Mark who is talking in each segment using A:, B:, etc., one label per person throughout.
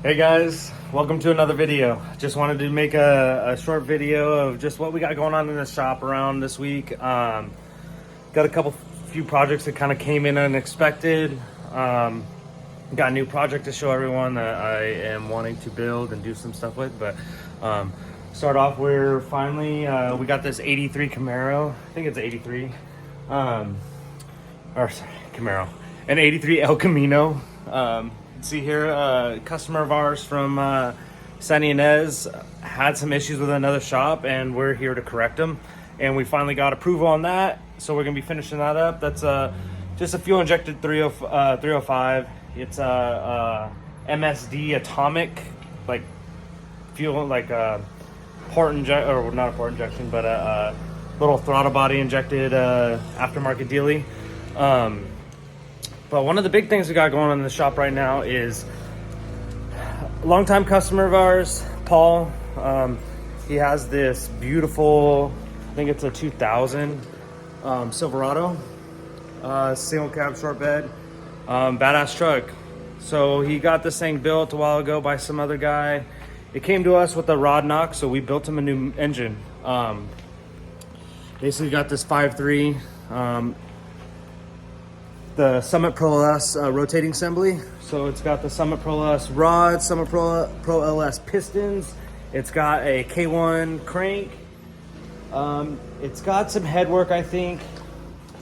A: Hey guys, welcome to another video. Just wanted to make a short video of just what we got going on in the shop around this week. Got a few projects that kind of came in unexpected. Got a new project to show everyone that I am wanting to build and do some stuff with. But start off, we're finally we got this '83 Camaro. I think it's '83, or sorry, Camaro, an '83 El Camino. See here, a customer of ours from San Ynez had some issues with another shop, and we're here to correct them. And we finally got approval on that, so we're gonna be finishing that up. That's just a fuel injected 305. It's a MSD atomic, like fuel, like port inject, or not a port injection, but a little throttle body injected aftermarket dealie. But one of the big things we got going on in the shop right now is a longtime customer of ours, Paul. He has this beautiful, I think it's a 2000 Silverado, single cab short bed, badass truck. So he got this thing built a while ago by some other guy. It came to us with a rod knock, so we built him a new engine. Basically got this 5.3. The Summit Pro LS rotating assembly. So it's got the Summit Pro LS rods, Summit Pro LS pistons. It's got a K1 crank. It's got some headwork, I think.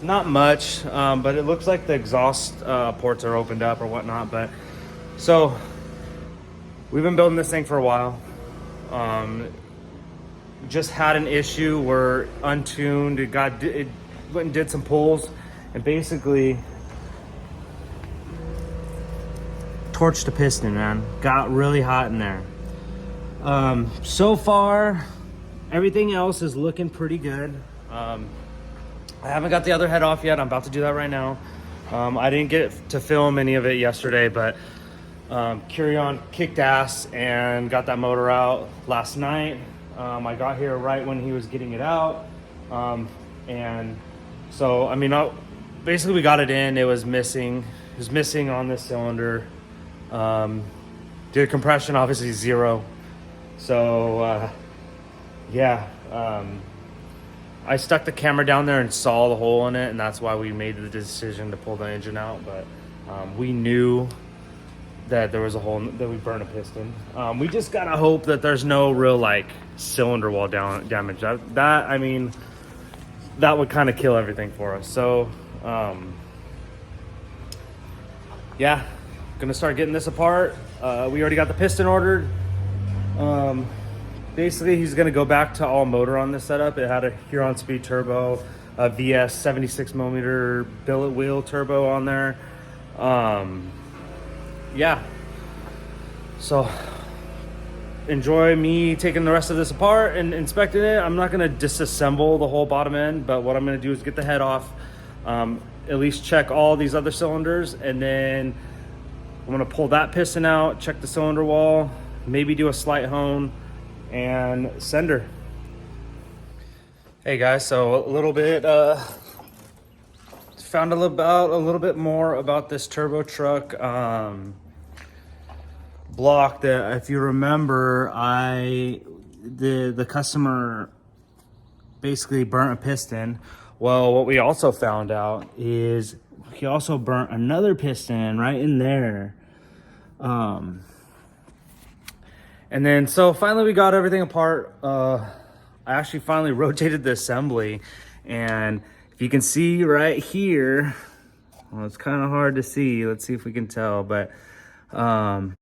A: Not much, but it looks like the exhaust ports are opened up or whatnot. But so we've been building this thing for a while. Just had an issue where untuned. It went and did some pulls, and basically torched the piston, man. Got really hot in there. So far, everything else is looking pretty good. I haven't got the other head off yet. I'm about to do that right now. I didn't get to film any of it yesterday, but Curion kicked ass and got that motor out last night. I got here right when he was getting it out. And so, I mean, basically we got it in. It was missing. It was missing on this cylinder. Did compression, obviously 0. So yeah, I stuck the camera down there and saw the hole in it, and that's why we made the decision to pull the engine out. But we knew that there was a hole, that we burned a piston. We just gotta hope that there's no real like cylinder wall damage. That I mean, that would kind of kill everything for us. So yeah, gonna start getting this apart. We already got the piston ordered. Basically he's gonna go back to all motor on this setup. It had a Huron Speed turbo, a VS 76 millimeter billet wheel turbo on there. Yeah, so enjoy me taking the rest of this apart and inspecting it. I'm not gonna disassemble the whole bottom end, but what I'm gonna do is get the head off, at least check all these other cylinders, and then I'm gonna pull that piston out, check the cylinder wall, maybe do a slight hone, and send her. Hey guys, so a little bit, found a little bit more about this turbo truck block. That, if you remember, the customer basically burnt a piston. Well, what we also found out is he also burnt another piston right in there. And then so finally we got everything apart. I actually finally rotated the assembly, and if you can see right here, well, it's kind of hard to see. Let's see if we can tell, but burnt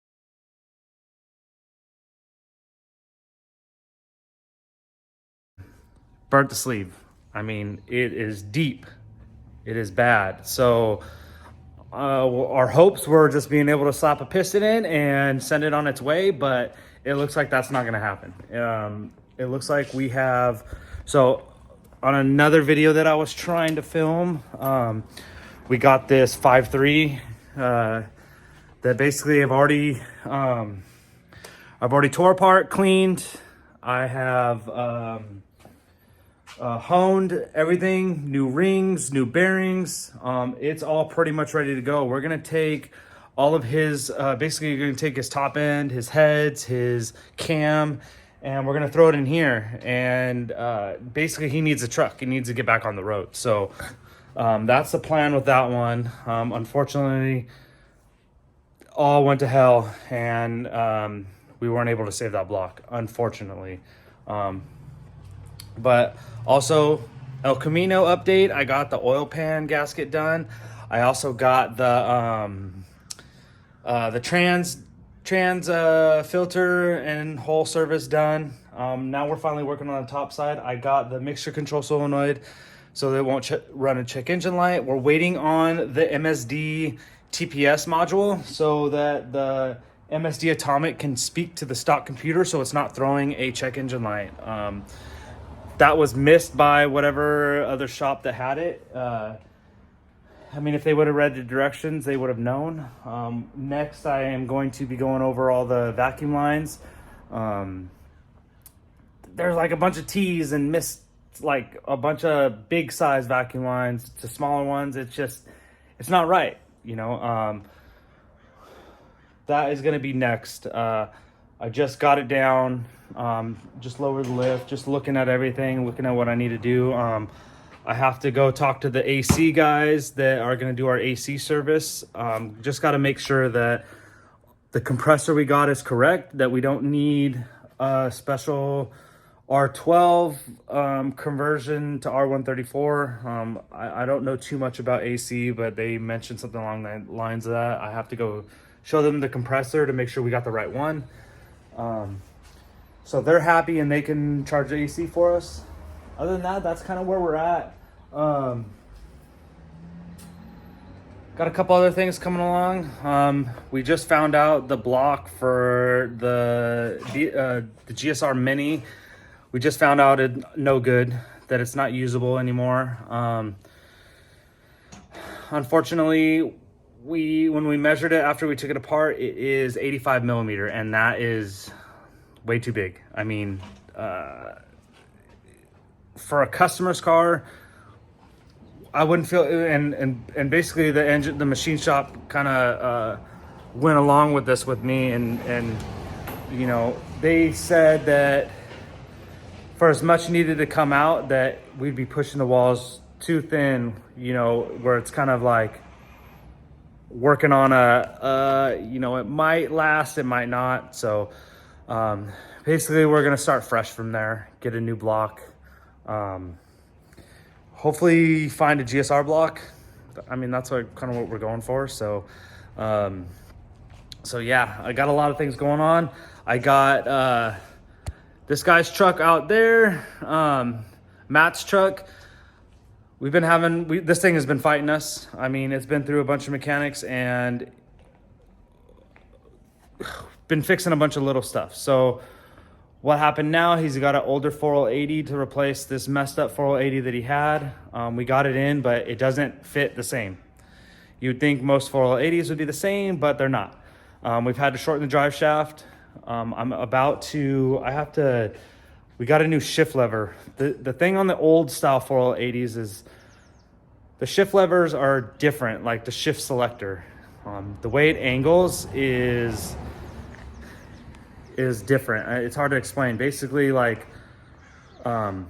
A: the sleeve. I mean, it is deep. It is bad. So our hopes were just being able to slap a piston in and send it on its way, but it looks like that's not going to happen. It looks like we have, so on another video that I was trying to film, we got this 5.3 that basically I've already tore apart, cleaned. I have honed everything, new rings, new bearings. It's all pretty much ready to go. We're gonna take all of his, basically you're gonna take his top end, his heads, his cam, and we're gonna throw it in here. And basically he needs a truck. He needs to get back on the road. So that's the plan with that one. Unfortunately, all went to hell, and we weren't able to save that block, unfortunately. But also, El Camino update, I got the oil pan gasket done. I also got the trans filter and whole service done. Now we're finally working on the top side. I got the mixture control solenoid so they won't run a check engine light. We're waiting on the MSD TPS module so that the MSD Atomic can speak to the stock computer so it's not throwing a check engine light. That was missed by whatever other shop that had it. I mean, if they would have read the directions, they would have known. Next, I am going to be going over all the vacuum lines. There's like a bunch of T's and missed like a bunch of big size vacuum lines to smaller ones. It's not right, you know. That is going to be next. I just got it down, just lowered the lift, just looking at everything, looking at what I need to do. I have to go talk to the AC guys that are going to do our AC service. Just got to make sure that the compressor we got is correct, that we don't need a special R12 conversion to R134. I don't know too much about AC, but they mentioned something along the lines of that. I have to go show them the compressor to make sure we got the right one. So they're happy and they can charge the AC for us. Other than that, that's kind of where we're at. Got a couple other things coming along. We just found out the block for the GSR Mini. We just found out it's no good, that it's not usable anymore. Unfortunately, when we measured it after we took it apart, it is 85 millimeter, and that is way too big. I mean, for a customer's car, I wouldn't feel, and basically the machine shop kind of went along with this with me, and you know, they said that for as much needed to come out, that we'd be pushing the walls too thin, you know, where it's kind of like working on you know, it might last, it might not. So basically we're gonna start fresh from there, get a new block. Hopefully find a GSR block. I mean, that's kind of what we're going for. So yeah, I got a lot of things going on. I got this guy's truck out there, Matt's truck. We've been having, this thing has been fighting us. I mean, it's been through a bunch of mechanics and been fixing a bunch of little stuff. So what happened now, he's got an older 4080 to replace this messed up 4080 that he had. We got it in, but it doesn't fit the same. You'd think most 4080s would be the same, but they're not. We've had to shorten the drive shaft. We got a new shift lever. The thing on the old style 4080s is the shift levers are different, like the shift selector. The way it angles is different. It's hard to explain. Basically, like the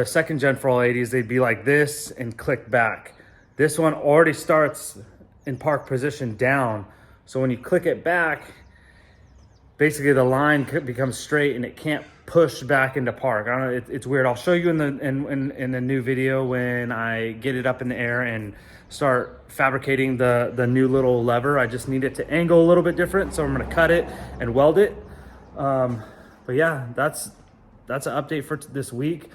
A: second gen 4080s, they'd be like this and click back. This one already starts in park position down. So when you click it back, basically the line becomes straight and it can't push back into park. I don't know, it's weird. I'll show you in the new video when I get it up in the air and start fabricating the new little lever. I just need it to angle a little bit different, so I'm gonna cut it and weld it. But yeah, that's an update for this week.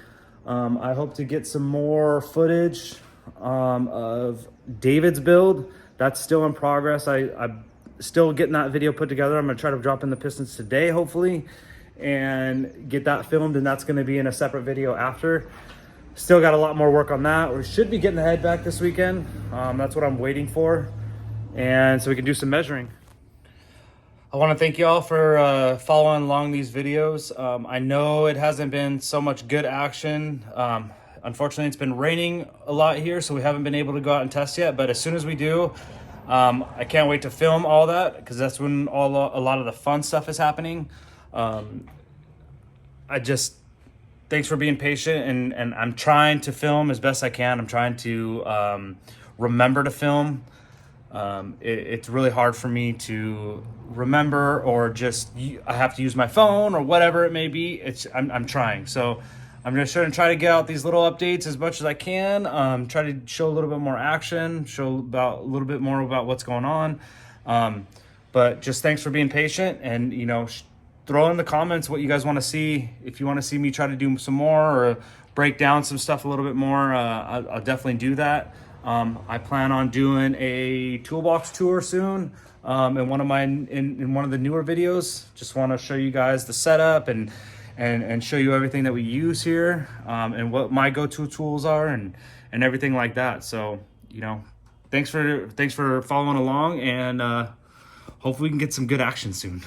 A: I hope to get some more footage of David's build. That's still in progress. I'm still getting that video put together. I'm gonna try to drop in the pistons today, hopefully, and get that filmed, and that's gonna be in a separate video after. Still got a lot more work on that. We should be getting the head back this weekend. That's what I'm waiting for, and so we can do some measuring. I want to thank you all for following along these videos. I know it hasn't been so much good action. Unfortunately, it's been raining a lot here, so we haven't been able to go out and test yet, but as soon as we do, I can't wait to film all that because that's when a lot of the fun stuff is happening. I just thanks for being patient, and I'm trying to film as best I can. I'm trying to remember to film. It's really hard for me to remember, or just I have to use my phone or whatever it may be. I'm trying. So I'm just going to try to get out these little updates as much as I can. Try to show a little bit more action, show about a little bit more about what's going on. But just thanks for being patient, and throw in the comments what you guys want to see. If you want to see me try to do some more or break down some stuff a little bit more, I'll definitely do that. I plan on doing a toolbox tour soon in one of the newer videos. Just want to show you guys the setup and show you everything that we use here, and what my go-to tools are, and everything like that. So thanks for following along, and hopefully we can get some good action soon.